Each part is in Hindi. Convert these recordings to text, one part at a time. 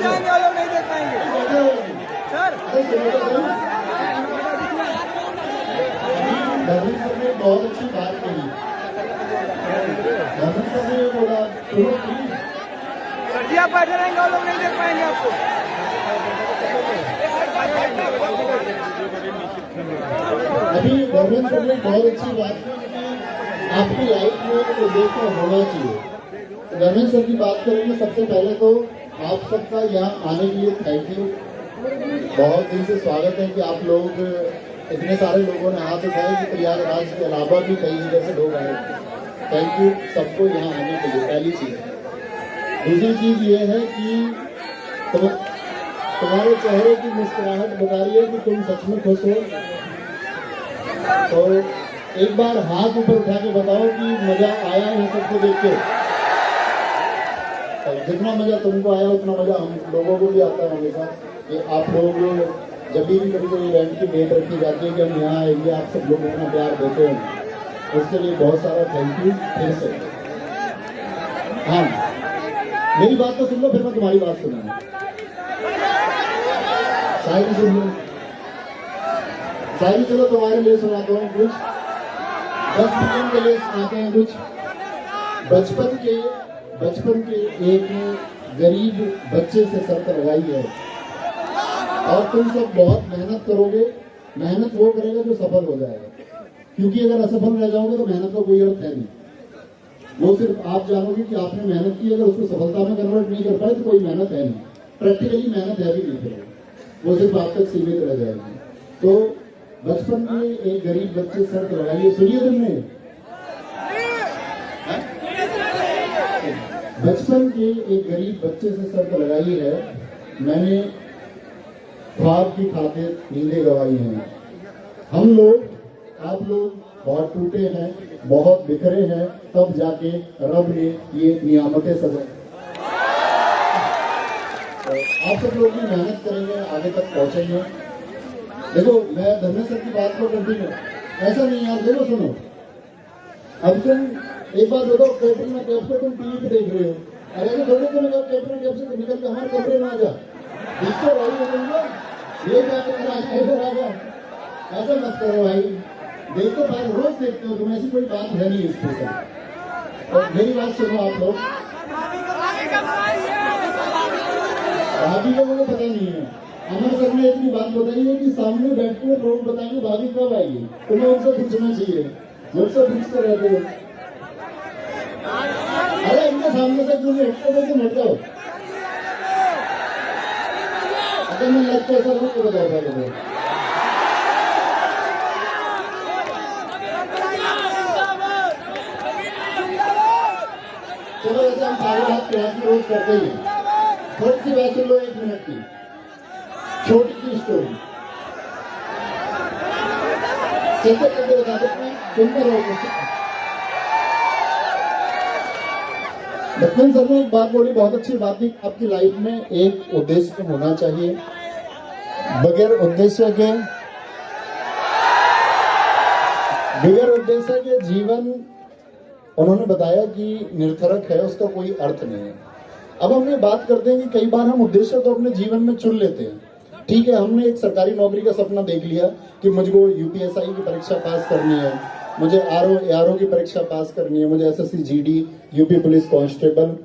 जाएंगे वो लोग नहीं देख पाएंगे सर। धर्मेंद्र सर ने बहुत अच्छी बात कही। धर्मेंद्र सर ने बोला सुनो प्लीज, सर जी आप बैठे रहेंगे वो लोग नहीं देख पाएंगे आपको। अभी धर्मेंद्र सर ने बहुत अच्छी बात की कि आपकी लाइफ में एक उद्देश्य होना चाहिए। धर्मेंद्र सर की बात करेंगे, सबसे पहले तो आप सबका यहाँ आने के लिए थैंक यू। बहुत दिन से स्वागत है कि आप लोग, इतने सारे लोगों ने हाथ उठाए कि प्रयागराज के अलावा भी कई जगह से लोग आए। थैंक यू सबको यहाँ आने के लिए, पहली चीज। दूसरी चीज ये है कि तुम्हारे चेहरे की मुस्कुराहट बता रही है कि तुम सच में खुश हो। तो एक बार हाथ ऊपर उठा के बताओ कि मजा आया है सबको देख के। तो जितना मजा तुमको आया उतना मजा हम लोगों को भी आता है हमेशा। कि आप लोग जब भी कभी कोई इवेंट की डेट रखी जाती है कि हम यहाँ आएंगे, आप सब लोग अपना प्यार देते हैं, उसके लिए बहुत सारा थैंक यू फिर से। हाँ, मेरी बात तो सुन लो, फिर मैं तुम्हारी बात सुनूंगा। शायरी सुन लो, शायरी चलो तुम्हारे लिए सुनाता हूँ कुछ, 10 मिनट के लिए सुनाते हैं कुछ। बचपन के एक गरीब बच्चे से शर्त लगाई है, और तुम सब बहुत मेहनत करोगे। मेहनत वो करेगा जो सफल हो जाएगा, क्योंकि अगर असफल रह जाओगे तो मेहनत का कोई अर्थ है नहीं। वो सिर्फ आप जानोगे कि आपने मेहनत की, अगर उसको सफलता में कन्वर्ट नहीं कर पाए तो कोई मेहनत है नहीं। प्रैक्टिकली मेहनत है भी नहीं करोगे, वो सिर्फ आप तक सीमित रह जाएगी। तो बचपन में एक गरीब बच्चे से शर्त लगाई है, सुनिए तुमने। बचपन के एक गरीब बच्चे से शर्त लगाई है, मैंने ख्वाब की खातिर नींदें गवाई हैं। हम लोग, आप लोग बहुत टूटे हैं, बहुत बिखरे हैं, तब जाके रब ने ये नियामतें सजाई। तो आप सब लोग भी मेहनत करेंगे, आगे तक पहुंचेंगे। देखो, मैं धर्मेंद्र सर की बात को कंटिन्यू, ऐसा नहीं यार, देखो सुनो, अब तुम एक बात बताओ, कैटरिंग में कैब से तुम टीवी पे देख रहे हो, अरे तो थोड़े तुम कैटरिंग कैब से निकल के हमारे कमरे में आ जा, इसको भाई बोलूंगा ये क्या इधर आ जा। ऐसा मत करो भाई, देखो भाई, रोज देखते हो तुम, ऐसी कोई बात है नहीं इसके साथ। और मेरी बात सुनो आप लोग, भाभी लोगों को पता नहीं है, अमर सर ने इतनी बात बताई है कि सामने बैठ कर लोग बताएंगे भाभी कब आएगी, तुम्हें उनसे पूछना चाहिए, मुझसे पूछते रहते हो। अरे इनके सामने से क्यों हटते हो, तुम हट जाओ। अगर मैं लगता है सर को बताओ पहले। चलो ऐसे हम सारे हाथ क्लास में रोज करते ही, थोड़ी सी बात सुन लो, 1 मिनट की छोटी सी स्टोरी चलते चलते बता दो, सुनते रहो। लक्ष्मण सर ने एक बात बोली, बहुत अच्छी बात थी, आपकी लाइफ में एक उद्देश्य होना चाहिए। बगैर उद्देश्य के जीवन, उन्होंने बताया कि निरर्थक है, उसका कोई अर्थ नहीं है। अब हम ये बात करते हैं कि कई बार हम उद्देश्य तो अपने जीवन में चुन लेते हैं। ठीक है, हमने एक सरकारी नौकरी का सपना देख लिया कि मुझको यूपीएसआई की परीक्षा पास करनी है, मुझे आरओ की परीक्षा पास करनी है, मुझे SSC GD, UP police constable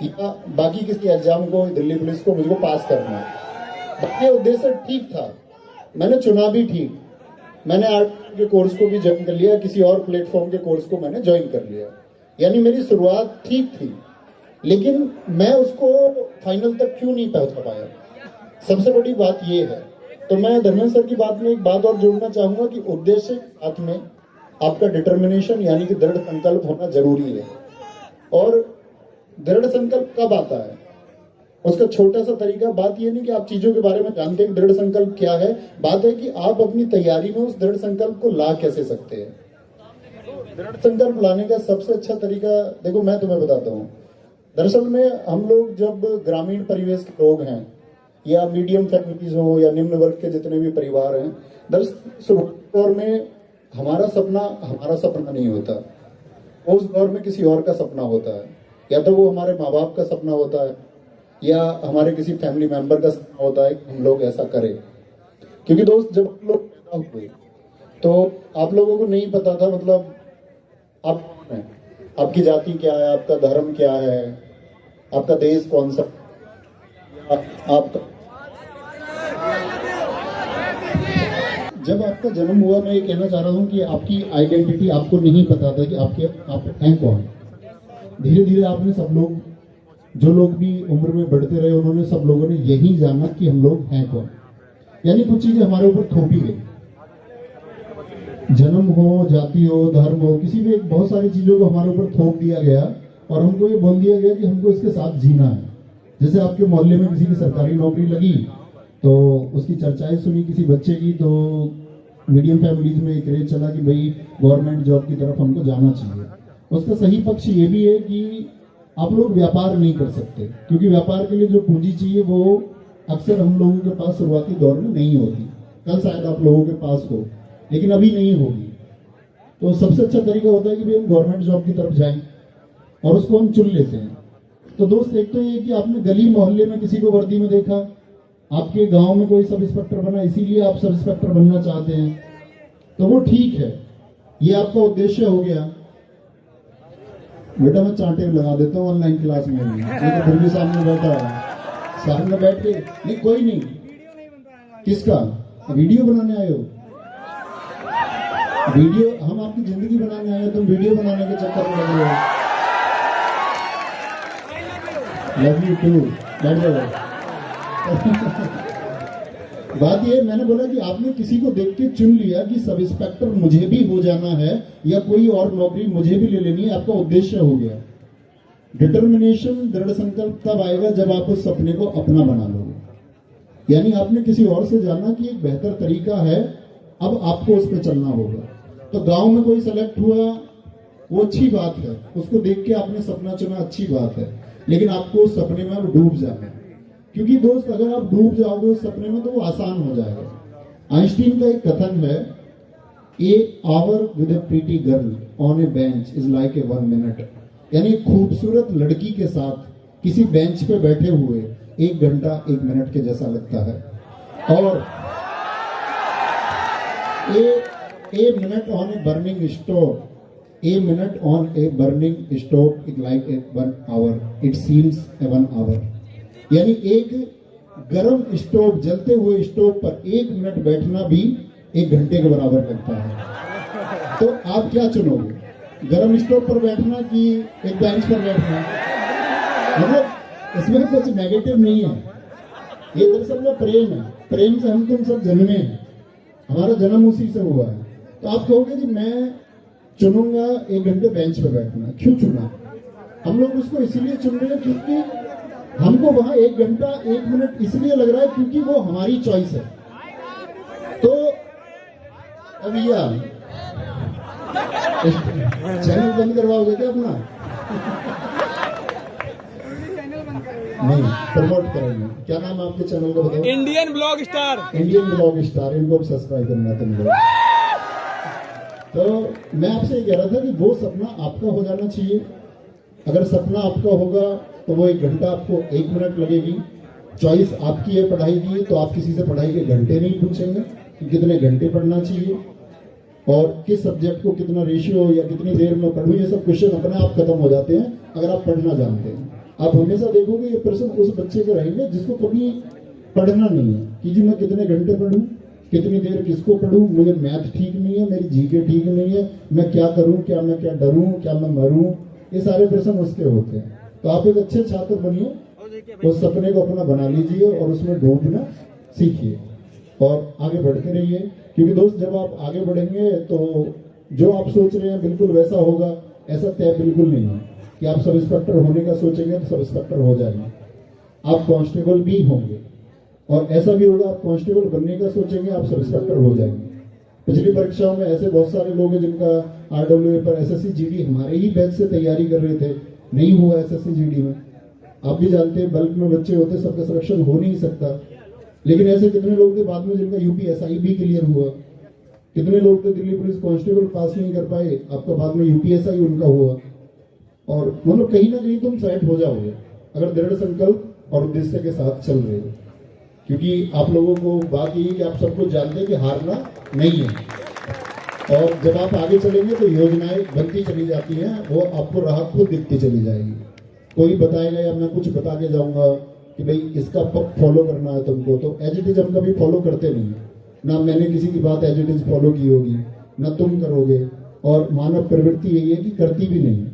या बाकी किसी एग्जाम को, दिल्ली पुलिस को मुझको पास करना है। ये उद्देश्य ठीक था, मैंने चुना भी ठीक। मैंने आर्ट के कोर्स को भी ज्वाइन कर लिया, किसी और प्लेटफॉर्म के कोर्स को मैंने ज्वाइन कर लिया, यानी मेरी शुरुआत ठीक थी। लेकिन मैं उसको फाइनल तक क्यों नहीं पहुंचा पाया, सबसे बड़ी बात यह है। तो मैं धर्मेंद्र सर की बात में एक बात और जोड़ना चाहूंगा कि उद्देश्य के साथ में आपका डिटर्मिनेशन यानी कि दृढ़ संकल्प होना जरूरी है। और दृढ़ संकल्प कब आता है, उसका छोटा सा तरीका, बात यह नहीं कि आप चीजों के बारे में जानते हैं दृढ़ संकल्प क्या है, बात है कि आप अपनी तैयारी में उस दृढ़ संकल्प को ला कैसे सकते हैं। दृढ़ संकल्प लाने का सबसे अच्छा तरीका, देखो मैं तुम्हें बताता हूँ। दरअसल में हम लोग जब ग्रामीण परिवेश के लोग हैं, या मीडियम फैमिलीज हो, या निम्न वर्ग के जितने भी परिवार हैं, दरअसल दौर में हमारा सपना नहीं होता, उस दौर में किसी और का सपना होता है। या तो वो हमारे माँ बाप का सपना होता है, या हमारे किसी फैमिली मेंबर का सपना होता है कि हम लोग ऐसा करें। क्योंकि दोस्त जब हम लोग पैदा हुए तो आप लोगों को नहीं पता था मतलब आप कौन हैं, आपकी जाति क्या है, आपका धर्म क्या है, आपका देश कौन सा, आपका जब आपका जन्म हुआ, मैं ये कहना चाह रहा हूँ कि आपकी आइडेंटिटी आपको नहीं पता था कि आप हैं कौन। धीरे धीरे आपने सब लोग, जो लोग भी उम्र में बढ़ते रहे, उन्होंने सब लोगों ने यही जाना कि हम लोग हैं कौन। यानी कुछ चीजें हमारे ऊपर थोपी गई, जन्म हो, जाति हो, धर्म हो, किसी भी बहुत सारी चीजों को हमारे ऊपर थोप दिया गया और हमको ये बोल दिया गया कि हमको इसके साथ जीना है। जैसे आपके मोहल्ले में किसी की सरकारी नौकरी लगी तो उसकी चर्चाएं सुनी किसी बच्चे की, तो मीडियम फैमिलीज में एक क्रेज चला कि भाई गवर्नमेंट जॉब की तरफ हमको जाना चाहिए। उसका सही पक्ष ये भी है कि आप लोग व्यापार नहीं कर सकते, क्योंकि व्यापार के लिए जो पूंजी चाहिए वो अक्सर हम लोगों के पास शुरुआती दौर में नहीं होती। कल शायद आप लोगों के पास हो, लेकिन अभी नहीं होगी। तो सबसे अच्छा तरीका होता है कि भाई हम गवर्नमेंट जॉब की तरफ जाएं और उसको हम चुन लेते हैं। तो दोस्त, एक तो ये कि आपने गली मोहल्ले में किसी को वर्दी में देखा, आपके गांव में कोई सब इंस्पेक्टर बना इसीलिए आप सब इंस्पेक्टर बनना चाहते हैं, तो वो ठीक है, ये आपका उद्देश्य हो गया। बेटा मैं चांटे लगा देता हूँ ऑनलाइन क्लास में भी, तो फिर भी सामने बैठा है, सामने बैठ के नहीं, कोई नहीं, किसका वीडियो बनाने आए हो? वीडियो, हम आपकी जिंदगी बनाने आए, तुम वीडियो बनाने के चक्कर में लगे हो। लव यू टू, बैठ जाओ। बात ये, मैंने बोला कि आपने किसी को देख के चुन लिया कि सब इंस्पेक्टर मुझे भी हो जाना है या कोई और नौकरी मुझे भी ले लेनी है, आपका उद्देश्य हो गया। डिटर्मिनेशन, दृढ़ संकल्प तब आएगा जब आप उस सपने को अपना बना लोगे। यानी आपने किसी और से जाना कि एक बेहतर तरीका है, अब आपको उस पर चलना होगा। तो गांव में कोई सेलेक्ट हुआ, वो अच्छी बात है, उसको देख के आपने सपना चुना, अच्छी बात है, लेकिन आपको उस सपने में अब डूब जाना है। क्योंकि दोस्त, अगर आप डूब जाओगे उस सपने में तो वो आसान हो जाएगा। आइंस्टीन का एक कथन है, a hour with a pretty girl on a bench is like a 1 minute. यानी खूबसूरत लड़की के साथ किसी बेंच पे बैठे हुए 1 घंटा 1 मिनट के जैसा लगता है। और a minute on a burning stove, a minute on a burning stove is like a 1 hour, it seems a 1 hour. यानी एक गर्म स्टोव, जलते हुए स्टोव पर 1 मिनट बैठना भी 1 घंटे के बराबर लगता है। तो आप क्या चुनोगे, गर्म स्टोव पर बैठना कि एक बेंच पर बैठना? मतलब इसमें कुछ नेगेटिव नहीं है, ये दरअसल में प्रेम है। प्रेम से हम तुम सब जन्मे हैं, हमारा जन्म उसी से हुआ है। तो आप कहोगे कि मैं चुनूंगा 1 घंटे बेंच पर बैठना। क्यों चुना? हम लोग उसको इसीलिए चुन रहे हैं क्योंकि हमको वहां 1 घंटा 1 मिनट इसलिए लग रहा है क्योंकि वो हमारी चॉइस है। तो अब यह चैनल बंद करवाओगे क्या अपना? नहीं, प्रमोट करेंगे। क्या नाम है आपके चैनल का बताओ? Indian blog star. Indian blog star, इनको अब सब्सक्राइब करना तुम लोग। तो मैं आपसे ये कह रहा था कि वो सपना आपका हो जाना चाहिए। अगर सपना आपका होगा तो वो 1 घंटा आपको 1 मिनट लगेगी। चॉइस आपकी है पढ़ाई की, तो आप किसी से पढ़ाई के घंटे नहीं पूछेंगे कि कितने घंटे पढ़ना चाहिए और किस सब्जेक्ट को कितना रेशियो या कितनी देर में पढ़ूं। ये सब क्वेश्चन अपने आप खत्म हो जाते हैं अगर आप पढ़ना जानते हैं। आप हमेशा देखोगे ये प्रश्न उस बच्चे के रहेंगे जिसको कभी पढ़ना नहीं है कि जी मैं कितने घंटे पढ़ूं, कितनी देर किसको पढ़ूं, मुझे मैथ ठीक नहीं है, मेरी जीके ठीक नहीं है, मैं क्या करूं, क्या मैं क्या डरूं, क्या मैं मरूं, ये सारे प्रश्न उसके होते हैं। तो आप एक अच्छे छात्र बनिए, उस सपने को अपना बना लीजिए और उसमें डूबना सीखिए और आगे बढ़ते रहिए। क्योंकि दोस्त, जब आप आगे बढ़ेंगे तो जो आप सोच रहे हैं बिल्कुल वैसा होगा, ऐसा तय बिल्कुल नहीं है कि आप सब इंस्पेक्टर होने का सोचेंगे तो सब इंस्पेक्टर हो जाएंगे। आप कांस्टेबल भी होंगे और ऐसा भी होगा आप कांस्टेबल बनने का सोचेंगे, आप सब इंस्पेक्टर हो जाएंगे। पिछली परीक्षाओं में ऐसे बहुत सारे लोग हैं जिनका आरडब्ल्यूए पर एसएससी जीडी हमारे ही बैच से तैयारी कर रहे थे, नहीं हुआ एसएससी जीडी में। आप भी जानते हैं बल्क में बच्चे होते, सबका सिलेक्शन हो नहीं सकता। लेकिन ऐसे कितने लोग थे बाद में जिनका यूपीएसआई भी क्लियर हुआ, कितने लोग थे दिल्ली पुलिस कांस्टेबल पास नहीं कर पाए, आपका बाद में यूपीएसआई उनका हुआ। और मतलब कहीं ना कहीं तुम सेट हो जाओगे अगर दृढ़ संकल्प और उद्देश्य के साथ चल रहे हो, क्योंकि आप लोगों को बात यही कि आप सब कुछ जानते हैं कि हारना नहीं है। और जब आप आगे चलेंगे तो योजनाएं बनती चली जाती हैं, वो आपको राह खुद दिखती चली जाएगी। कोई बताएगा या मैं कुछ बता के जाऊंगा कि भाई इसका फॉलो करना है तुमको, तो एज इट इज हम कभी फॉलो करते नहीं है। ना मैंने किसी की बात एज इट इज फॉलो की होगी, ना तुम करोगे, और मानव प्रवृत्ति यही है कि करती भी नहीं।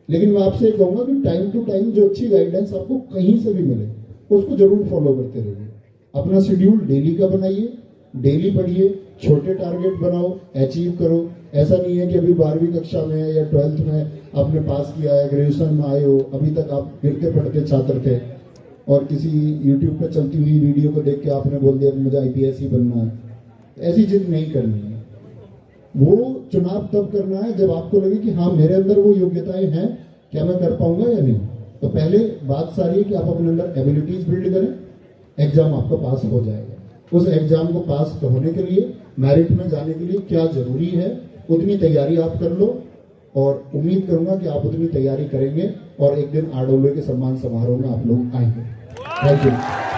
लेकिन मैं आपसे कहूंगा कि टाइम टू टाइम जो अच्छी गाइडेंस आपको कहीं से भी मिले उसको जरूर फॉलो करते रहिए। अपना शेड्यूल डेली का बनाइए, डेली पढ़िए, छोटे टारगेट बनाओ, अचीव करो। ऐसा नहीं है कि अभी 12वीं कक्षा में या 12th में आपने पास किया है, ग्रेजुएशन में आए हो, अभी तक आप गिरते पड़ते छात्र थे और किसी यूट्यूब पर चलती हुई वीडियो को देख के आपने बोल दिया मुझे IPS ही बनना है। ऐसी जिद नहीं करनी है। वो चुनाव तब करना है जब आपको लगे कि हाँ मेरे अंदर वो योग्यताएं हैं, क्या मैं कर पाऊंगा या नहीं। तो पहले बात सारी है कि आप अपने अंदर एबिलिटीज बिल्ड करें, एग्जाम आपका पास हो जाएगा। उस एग्जाम को पास होने के लिए, मेरिट में जाने के लिए क्या जरूरी है उतनी तैयारी आप कर लो, और उम्मीद करूंगा कि आप उतनी तैयारी करेंगे और एक दिन आरडब्ल्यूए के सम्मान समारोह में आप लोग आएंगे। Thank you.